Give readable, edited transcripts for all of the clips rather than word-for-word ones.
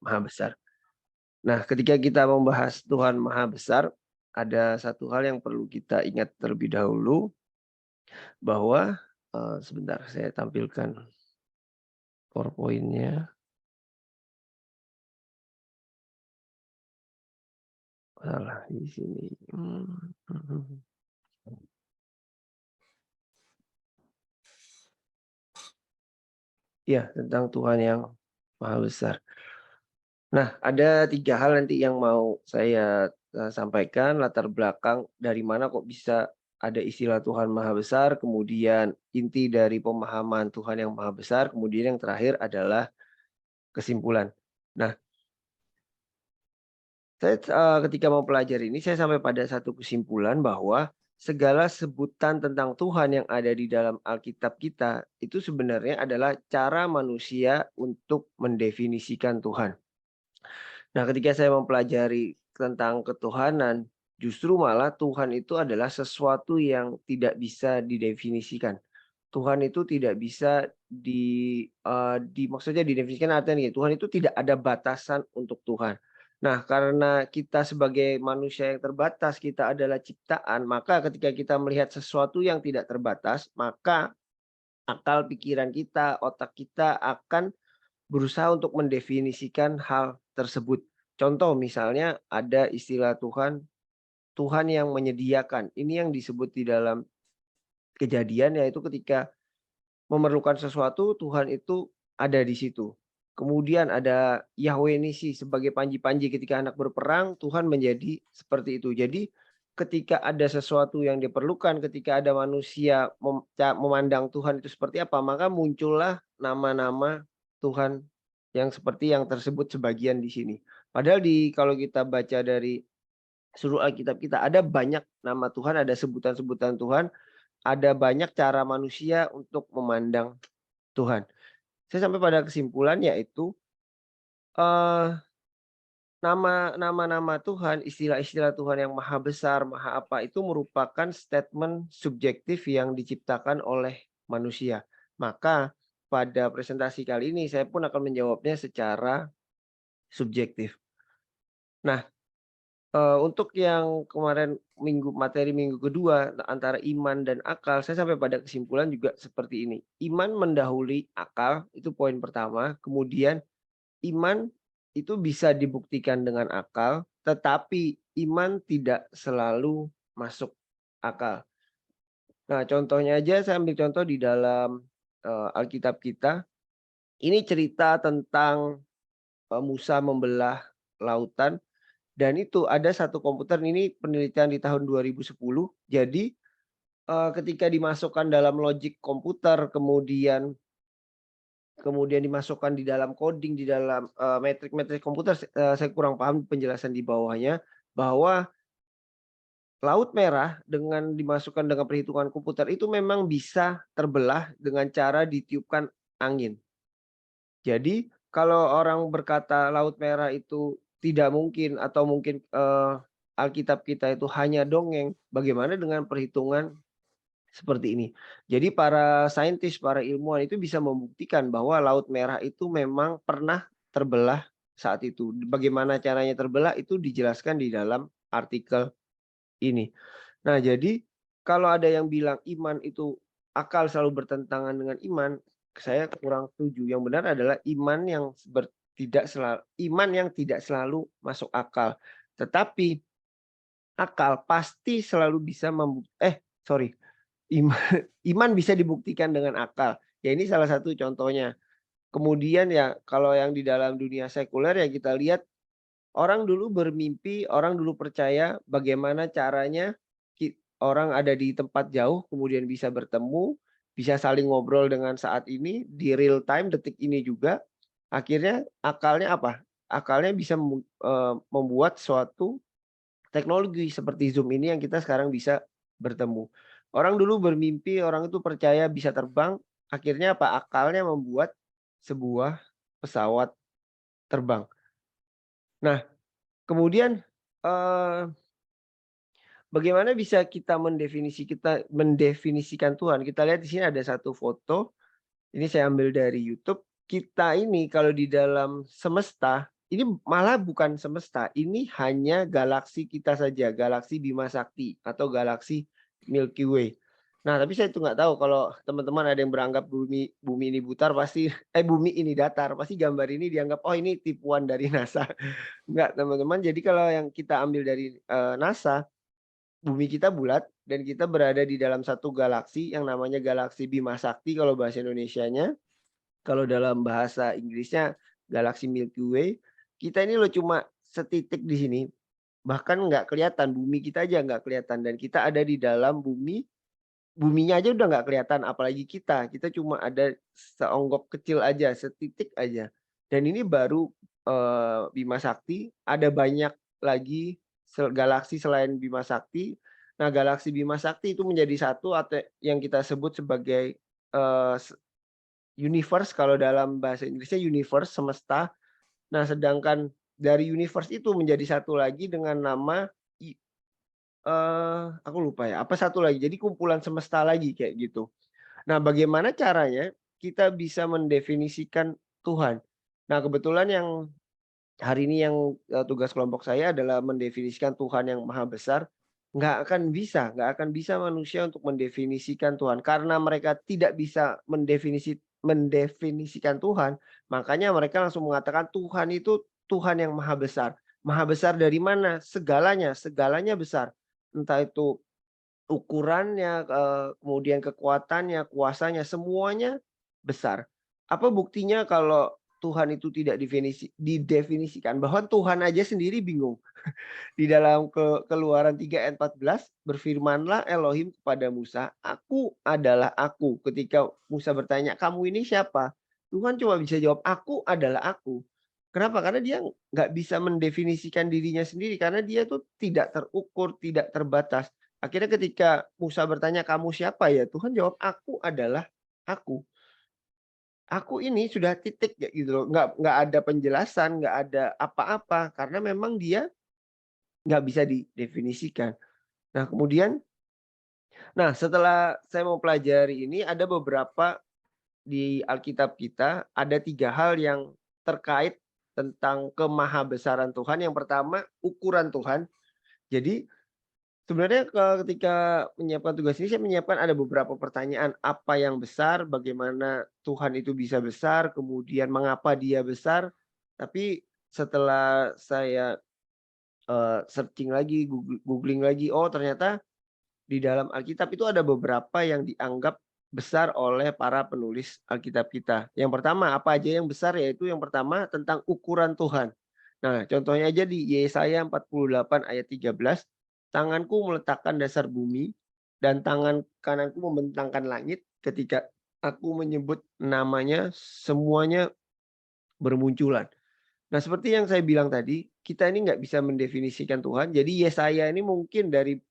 Maha Besar. Nah, ketika kita membahas Tuhan Maha Besar, ada satu hal yang perlu kita ingat terlebih dahulu bahwa, sebentar saya tampilkan PowerPoint-nya. Salah di sini. Mhm. Iya, tentang Tuhan yang Maha Besar. Nah, ada 3 hal nanti yang mau saya, sampaikan, latar belakang dari mana kok bisa ada istilah Tuhan Maha Besar, kemudian inti dari pemahaman Tuhan yang Maha Besar, kemudian yang terakhir adalah kesimpulan. Nah, saya, ketika mempelajari ini saya sampai pada satu kesimpulan bahwa segala sebutan tentang Tuhan yang ada di dalam Alkitab kita, itu sebenarnya adalah cara manusia untuk mendefinisikan Tuhan. Nah, ketika saya mempelajari tentang ketuhanan, justru malah Tuhan itu adalah sesuatu yang tidak bisa didefinisikan. Tuhan itu tidak bisa maksudnya didefinisikan artinya gini, Tuhan itu tidak ada batasan untuk Tuhan. Nah, karena kita sebagai manusia yang terbatas, kita adalah ciptaan, maka ketika kita melihat sesuatu yang tidak terbatas, maka akal pikiran kita, otak kita akan berusaha untuk mendefinisikan hal tersebut. Contoh misalnya ada istilah Tuhan, Tuhan yang menyediakan. Ini yang disebut di dalam Kejadian, yaitu ketika memerlukan sesuatu, Tuhan itu ada di situ. Kemudian ada Yahweh Nisi sebagai panji-panji ketika anak berperang, Tuhan menjadi seperti itu. Jadi ketika ada sesuatu yang diperlukan, ketika ada manusia memandang Tuhan itu seperti apa, maka muncullah nama-nama Tuhan yang seperti yang tersebut sebagian di sini. Padahal kalau kita baca dari seluruh Alkitab kita ada banyak nama Tuhan, ada sebutan-sebutan Tuhan, ada banyak cara manusia untuk memandang Tuhan. Saya sampai pada kesimpulan yaitu, eee, nama-nama Tuhan, istilah-istilah Tuhan yang maha besar, maha apa, itu merupakan statement subjektif yang diciptakan oleh manusia. Maka pada presentasi kali ini saya pun akan menjawabnya secara subjektif. Nah, untuk yang kemarin materi minggu kedua antara iman dan akal, saya sampai pada kesimpulan juga seperti ini. Iman mendahului akal, itu poin pertama. Kemudian iman itu bisa dibuktikan dengan akal, tetapi iman tidak selalu masuk akal. Nah, contohnya aja saya ambil contoh di dalam, Alkitab kita. Ini cerita tentang, Musa membelah lautan. Dan itu ada satu komputer, ini penelitian di tahun 2010. Jadi, ketika dimasukkan dalam logic komputer, kemudian dimasukkan di dalam coding, di dalam, metrik-metrik komputer, saya kurang paham penjelasan di bawahnya, bahwa Laut Merah dengan dimasukkan dengan perhitungan komputer itu memang bisa terbelah dengan cara ditiupkan angin. Jadi, kalau orang berkata Laut Merah itu tidak mungkin atau mungkin, Alkitab kita itu hanya dongeng, bagaimana dengan perhitungan seperti ini? Jadi para saintis, para ilmuwan itu bisa membuktikan bahwa Laut Merah itu memang pernah terbelah saat itu. Bagaimana caranya terbelah itu dijelaskan di dalam artikel ini. Nah, jadi kalau ada yang bilang iman itu akal selalu bertentangan dengan iman, saya kurang setuju. Yang benar adalah iman yang tidak selalu masuk akal. Tetapi akal pasti selalu bisa sorry, iman iman bisa dibuktikan dengan akal. Ya ini salah satu contohnya. Kemudian ya kalau yang di dalam dunia sekuler ya kita lihat orang dulu bermimpi, orang dulu percaya bagaimana caranya orang ada di tempat jauh kemudian bisa bertemu, bisa saling ngobrol dengan saat ini di real time detik ini juga. Akhirnya akalnya apa? Akalnya bisa membuat suatu teknologi seperti Zoom ini yang kita sekarang bisa bertemu. Orang dulu bermimpi, orang itu percaya bisa terbang, akhirnya apa? Akalnya membuat sebuah pesawat terbang. Nah, kemudian, eee, bagaimana bisa kita mendefinisikan Tuhan? Kita lihat di sini ada satu foto, ini saya ambil dari YouTube. kita ini kalau di dalam semesta, ini malah bukan semesta, ini hanya galaksi kita saja, galaksi Bima Sakti atau galaksi Milky Way. Nah, tapi saya tuh nggak tahu kalau teman-teman ada yang beranggap bumi bumi ini butar pasti bumi ini datar, pasti gambar ini dianggap, "Oh, ini tipuan dari NASA." Enggak, teman-teman. Jadi kalau yang kita ambil dari, NASA, bumi kita bulat dan kita berada di dalam satu galaksi yang namanya galaksi Bima Sakti kalau bahasa Indonesianya. Kalau dalam bahasa Inggrisnya galaksi Milky Way, kita ini loh cuma setitik di sini, bahkan nggak kelihatan, bumi kita aja nggak kelihatan dan kita ada di dalam bumi, buminya aja udah nggak kelihatan apalagi kita cuma ada seonggok kecil aja, setitik aja. Dan ini baru, Bima Sakti, ada banyak lagi galaksi selain Bima Sakti. Nah, galaksi Bima Sakti itu menjadi satu atau yang kita sebut sebagai, eee, universe kalau dalam bahasa Inggrisnya universe, semesta. Nah, sedangkan dari universe itu menjadi satu lagi dengan nama aku lupa ya, apa satu lagi, jadi kumpulan semesta lagi kayak gitu. Nah, bagaimana caranya kita bisa mendefinisikan Tuhan? Nah, kebetulan yang hari ini yang, tugas kelompok saya adalah mendefinisikan Tuhan yang maha besar. Nggak akan bisa manusia untuk mendefinisikan Tuhan, karena mereka tidak bisa mendefinisikan Tuhan, makanya mereka langsung mengatakan Tuhan itu Tuhan yang maha besar. Maha besar dari mana? Segalanya, segalanya besar. Entah itu ukurannya, kemudian kekuatannya, kuasanya, semuanya besar. Apa buktinya kalau Tuhan itu tidak didefinisikan? Bahwa Tuhan aja sendiri bingung. Di dalam Keluaran 3 ayat 14, "Berfirmanlah Elohim kepada Musa, Aku adalah Aku." Ketika Musa bertanya, "Kamu ini siapa?" Tuhan cuma bisa jawab, "Aku adalah Aku." Kenapa? Karena dia nggak bisa mendefinisikan dirinya sendiri, karena dia tuh tidak terukur, tidak terbatas. Akhirnya ketika Musa bertanya, "Kamu siapa ya?" Tuhan jawab, "Aku adalah Aku." Aku ini sudah titik kayak gitu loh, nggak ada penjelasan, nggak ada apa-apa, karena memang dia nggak bisa didefinisikan. Nah, kemudian setelah saya mempelajari ini ada beberapa di Alkitab kita, ada 3 hal yang terkait tentang kemahabesaran Tuhan. Yang pertama, ukuran Tuhan. Jadi sebenarnya ketika menyiapkan tugas ini, saya menyiapkan ada beberapa pertanyaan. Apa yang besar, bagaimana Tuhan itu bisa besar, kemudian mengapa dia besar. Tapi setelah saya, searching lagi, googling lagi, oh ternyata di dalam Alkitab itu ada beberapa yang dianggap besar oleh para penulis Alkitab kita. Yang pertama, apa aja yang besar? Yaitu yang pertama tentang ukuran Tuhan. Nah, contohnya aja di Yesaya 48 ayat 13, "Tanganku meletakkan dasar bumi dan tangan kananku membentangkan langit, ketika aku menyebut namanya semuanya bermunculan." Nah, seperti yang saya bilang tadi, kita ini nggak bisa mendefinisikan Tuhan. Jadi Yesaya ini mungkin dari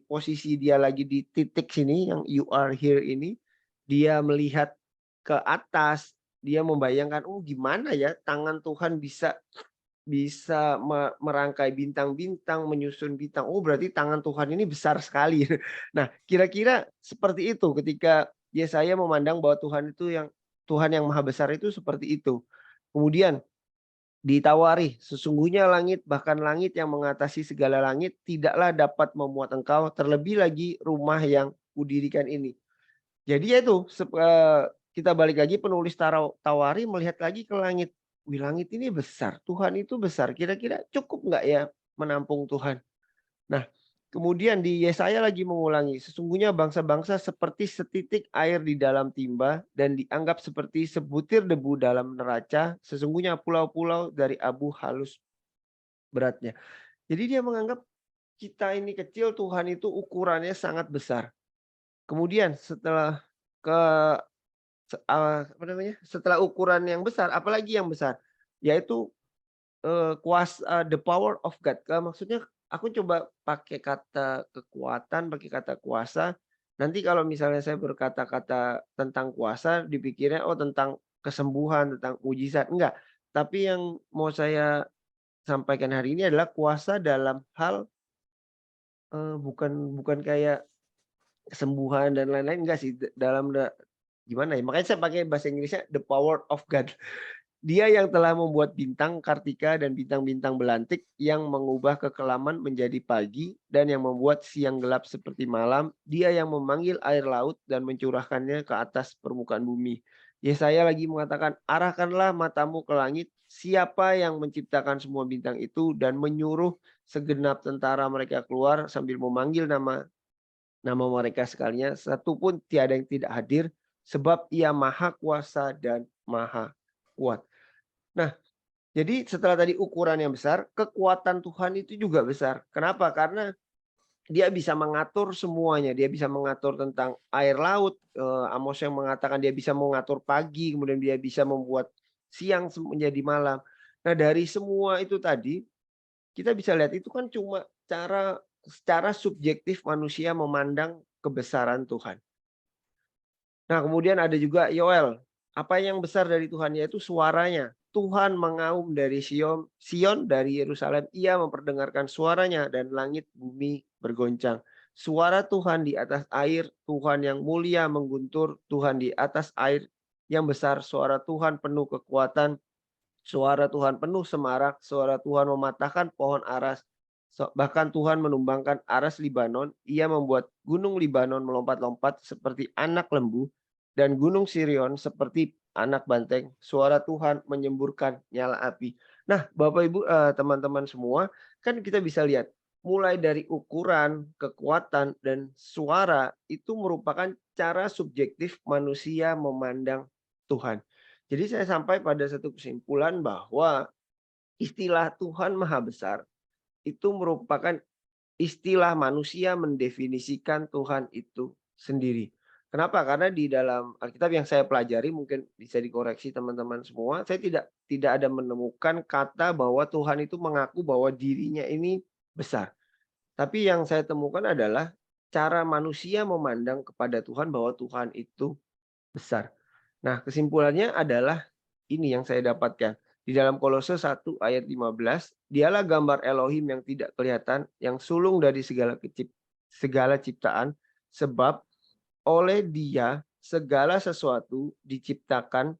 posisi dia lagi di titik sini yang "you are here" ini, dia melihat ke atas, dia membayangkan, "Oh, gimana ya tangan Tuhan bisa bisa merangkai bintang-bintang, menyusun bintang. Oh, berarti tangan Tuhan ini besar sekali." Nah, kira-kira seperti itu ketika Yesaya memandang bahwa Tuhan yang maha besar itu seperti itu. Kemudian ditawari, "Sesungguhnya langit, bahkan langit yang mengatasi segala langit, tidaklah dapat memuat engkau, terlebih lagi rumah yang kudirikan ini." Jadi ya itu, kita balik lagi penulis Tawari melihat lagi ke langit. Wih, langit ini besar, Tuhan itu besar, kira-kira cukup nggak ya menampung Tuhan? Nah, kemudian di Yesaya lagi mengulangi, "Sesungguhnya bangsa-bangsa seperti setitik air di dalam timba dan dianggap seperti sebutir debu dalam neraca, sesungguhnya pulau-pulau dari abu halus beratnya." Jadi dia menganggap kita ini kecil, Tuhan itu ukurannya sangat besar. Kemudian setelah ke apa namanya, setelah ukuran yang besar, apalagi yang besar? Yaitu the power of God, maksudnya aku coba pakai kata kekuatan, pakai kata kuasa, nanti kalau misalnya saya berkata-kata tentang kuasa dipikirnya, oh tentang kesembuhan, tentang mujizat, enggak. Tapi yang mau saya sampaikan hari ini adalah kuasa dalam hal, bukan bukan kayak kesembuhan dan lain-lain, enggak sih, gimana ya, makanya saya pakai bahasa Inggrisnya the power of God. Dia yang telah membuat bintang, kartika, dan bintang-bintang belantik yang mengubah kekelaman menjadi pagi dan yang membuat siang gelap seperti malam. Dia yang memanggil air laut dan mencurahkannya ke atas permukaan bumi. Yesaya lagi mengatakan, arahkanlah matamu ke langit, siapa yang menciptakan semua bintang itu dan menyuruh segenap tentara mereka keluar sambil memanggil nama mereka sekalinya, satu pun tiada yang tidak hadir, sebab ia maha kuasa dan maha kuat. Nah, jadi setelah tadi ukuran yang besar, kekuatan Tuhan itu juga besar. Kenapa? Karena dia bisa mengatur semuanya. Dia bisa mengatur tentang air laut. Amos yang mengatakan dia bisa mengatur pagi, kemudian dia bisa membuat siang menjadi malam. Nah, dari semua itu tadi, kita bisa lihat itu kan cuma secara subjektif manusia memandang kebesaran Tuhan. Nah, kemudian ada juga Yoel. Apa yang besar dari Tuhan, yaitu suaranya. Tuhan mengaum dari Sion dari Yerusalem. Ia memperdengarkan suaranya dan langit bumi bergoncang. Suara Tuhan di atas air, Tuhan yang mulia mengguntur, Tuhan di atas air yang besar. Suara Tuhan penuh kekuatan, suara Tuhan penuh semarak, suara Tuhan mematahkan pohon aras. Bahkan Tuhan menumbangkan aras Libanon. Ia membuat gunung Libanon melompat-lompat seperti anak lembu dan gunung Sirion seperti anak banteng. Suara Tuhan menyemburkan nyala api. Nah, Bapak Ibu, teman-teman semua, kan kita bisa lihat mulai dari ukuran, kekuatan, dan suara itu merupakan cara subjektif manusia memandang Tuhan. Jadi saya sampai pada satu kesimpulan bahwa istilah Tuhan Maha Besar itu merupakan istilah manusia mendefinisikan Tuhan itu sendiri. Kenapa? Karena di dalam Alkitab yang saya pelajari, mungkin bisa dikoreksi teman-teman semua, saya tidak ada menemukan kata bahwa Tuhan itu mengaku bahwa dirinya ini besar. Tapi yang saya temukan adalah cara manusia memandang kepada Tuhan bahwa Tuhan itu besar. Nah, kesimpulannya adalah ini yang saya dapatkan. Di dalam Kolose 1 ayat 15, dialah gambar Elohim yang tidak kelihatan, yang sulung dari segala ciptaan, sebab oleh dia segala sesuatu diciptakan,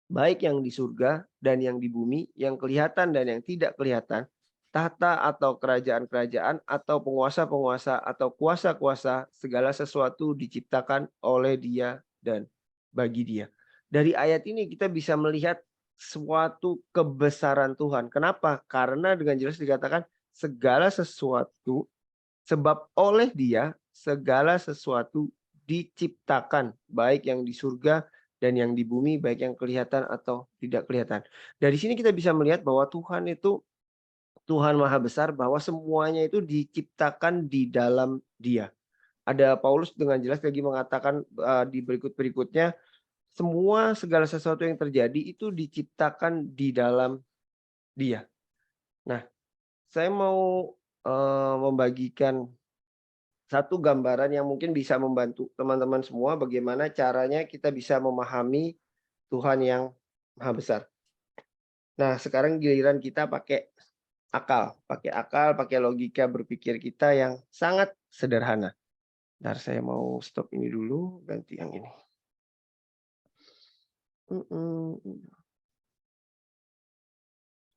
baik yang di surga dan yang di bumi, yang kelihatan dan yang tidak kelihatan, tahta atau kerajaan-kerajaan atau penguasa-penguasa atau kuasa-kuasa, segala sesuatu diciptakan oleh dia dan bagi dia. Dari ayat ini kita bisa melihat suatu kebesaran Tuhan. Kenapa? Karena dengan jelas dikatakan segala sesuatu, sebab oleh dia segala sesuatu diciptakan, baik yang di surga dan yang di bumi, baik yang kelihatan atau tidak kelihatan. Dari sini kita bisa melihat bahwa Tuhan itu Tuhan Maha Besar, bahwa semuanya itu diciptakan di dalam Dia. Ada Paulus dengan jelas lagi mengatakan di berikut-berikutnya, semua segala sesuatu yang terjadi itu diciptakan di dalam Dia. Nah, saya mau membagikan satu gambaran yang mungkin bisa membantu teman-teman semua bagaimana caranya kita bisa memahami Tuhan yang Maha Besar. Nah, sekarang giliran kita pakai akal, pakai logika berpikir kita yang sangat sederhana. Bentar, saya mau stop ini dulu, ganti yang ini.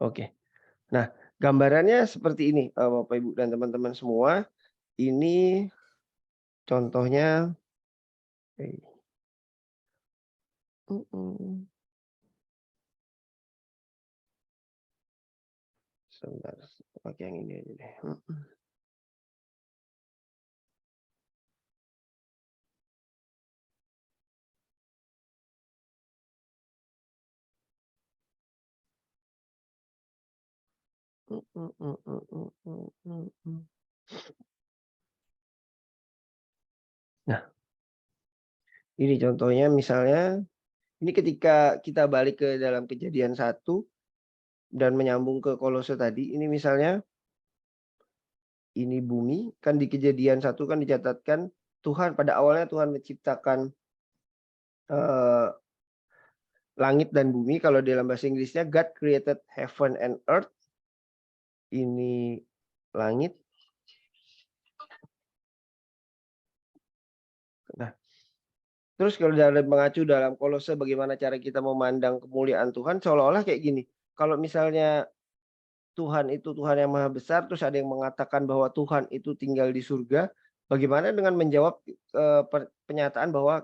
Oke. Nah, gambarannya seperti ini, Bapak Ibu dan teman-teman semua. Ini contohnya. Sebentar, pakai yang ini aja deh. Nah, ini contohnya misalnya, ini ketika kita balik ke dalam Kejadian 1 dan menyambung ke Kolose tadi, ini misalnya ini bumi, kan di Kejadian 1 kan dicatatkan Tuhan pada awalnya Tuhan menciptakan langit dan bumi. Kalau dalam bahasa Inggrisnya God created heaven and earth. Ini langit. Nah, Terus kalau mengacu dalam Kolose bagaimana cara kita memandang kemuliaan Tuhan, seolah-olah kayak gini, kalau misalnya Tuhan itu Tuhan yang maha besar, terus ada yang mengatakan bahwa Tuhan itu tinggal di surga, bagaimana dengan menjawab, pernyataan bahwa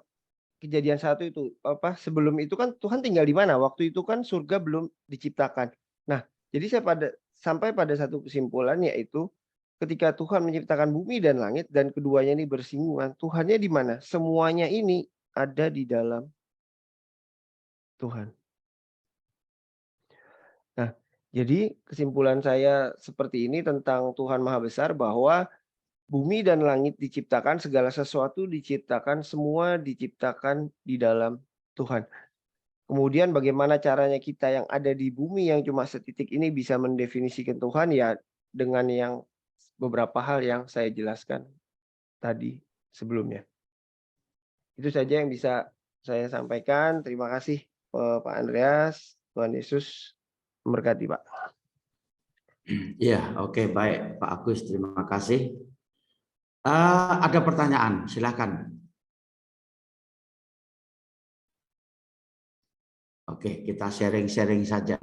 Kejadian 1 itu, sebelum itu kan Tuhan tinggal di mana? Waktu itu kan surga belum diciptakan. Nah, jadi saya sampai pada satu kesimpulan, yaitu ketika Tuhan menciptakan bumi dan langit dan keduanya ini bersinggungan, Tuhannya di mana? Semuanya ini ada di dalam Tuhan. Nah, jadi kesimpulan saya seperti ini tentang Tuhan Maha Besar, bahwa bumi dan langit diciptakan, segala sesuatu diciptakan, semua diciptakan di dalam Tuhan. Kemudian bagaimana caranya kita yang ada di bumi yang cuma setitik ini bisa mendefinisikan Tuhan, ya dengan yang beberapa hal yang saya jelaskan tadi sebelumnya. Itu saja yang bisa saya sampaikan. Terima kasih, Pak Andreas. Tuhan Yesus memberkati, Pak. Iya, oke, baik Pak Agus, terima kasih. Ada pertanyaan, silakan. Oke, kita sharing-sharing saja.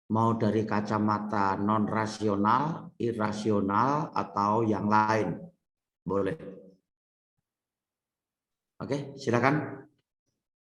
Mau dari kacamata non-rasional, irasional, atau yang lain. Boleh. Oke, silakan.